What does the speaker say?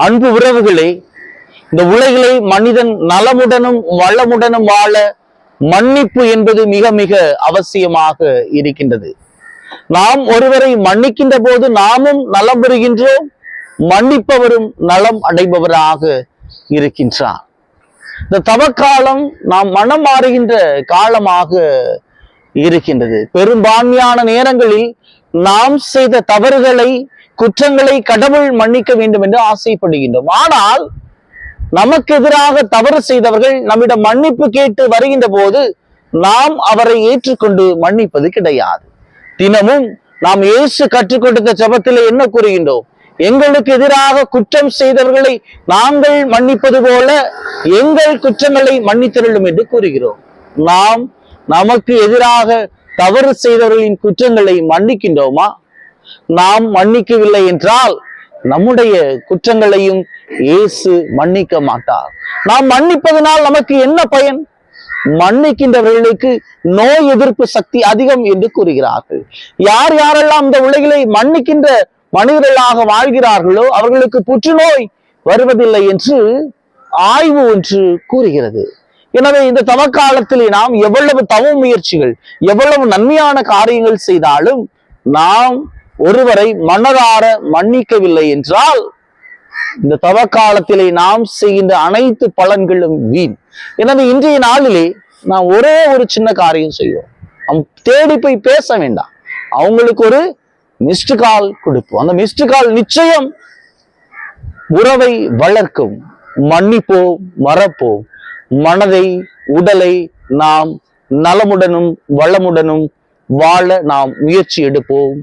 அன்பு உறவுகளே, இந்த உலகிலே மனிதன் நலமுடனும் வளமுடனும் வாழ மன்னிப்பு என்பது மிக மிக அவசியமாக இருக்கின்றது. நாம் ஒருவரை மன்னிக்கின்ற போது நாமும் நலம் பெறுகின்றோம், மன்னிப்பவரும் நலம் அடைபவராக இருக்கின்றார். இந்த தவக்காலம் நாம் மனம் மாறுகின்ற காலமாக இருக்கின்றது. பெரும்பான்மையான நேரங்களில் நாம் செய்த தவறுகளை, குற்றங்களை கடவுள் மன்னிக்க வேண்டும் என்று ஆசைப்படுகின்றோம். ஆனால் நமக்கு எதிராக தவறு செய்தவர்கள் நம்மிடம் மன்னிப்பு கேட்டு வருகின்ற போது நாம் அவரை ஏற்றுக்கொண்டு மன்னிப்பது கிடையாது. தினமும் நாம் இயேசு கற்றுக் கொடுத்த ஜெபத்திலே என்ன கூறுகின்றோம்? எங்களுக்கு எதிராக குற்றம் செய்தவர்களை நாங்கள் மன்னிப்பது போல எங்கள் குற்றங்களை மன்னித்தருளும் என்று கூறுகிறோம். நாம் நமக்கு எதிராக தவறு செய்தவர்களின் குற்றங்களை மன்னிக்கின்றோமா? நாம் மன்னிக்கவில்லை என்றால் நம்முடைய குற்றங்களையும் இயேசு மன்னிக்க மாட்டார். நாம் மன்னிப்பதனால் நமக்கு என்ன பயன்? மன்னிக்கின்றவர்களுக்கு நோய் எதிர்ப்பு சக்தி அதிகம் என்று கூறுகிறார்கள். யார் யாரெல்லாம் இந்த உலகிலே மன்னிக்கின்ற மனிதர்களாக வாழ்கிறார்களோ அவர்களுக்கு புற்றுநோய் வருவதில்லை என்று ஆய்வு ஒன்று கூறுகிறது. எனவே இந்த தவக்காலத்திலே நாம் எவ்வளவு தவ முயற்சிகள், எவ்வளவு நன்மையான காரியங்கள் செய்தாலும் நாம் ஒருவரை மனதார மன்னிக்கவில்லை என்றால் இந்த தவக்காலத்திலே நாம் செய்கின்ற அனைத்து பலன்களும் வீண். எனவே இன்றைய நாளிலே நாம் ஒரே ஒரு சின்ன காரியம் செய்வோம். தேடி போய் பேச வேண்டாம், அவங்களுக்கு ஒரு மிஸ்டு கால் கொடுப்போம். அந்த மிஸ்டு கால் நிச்சயம் உறவை வளர்க்கும். மன்னிப்போம், மறப்போம். மனதை, உடலை நாம் நலமுடனும் வளமுடனும் வாழ நாம் முயற்சி எடுப்போம்.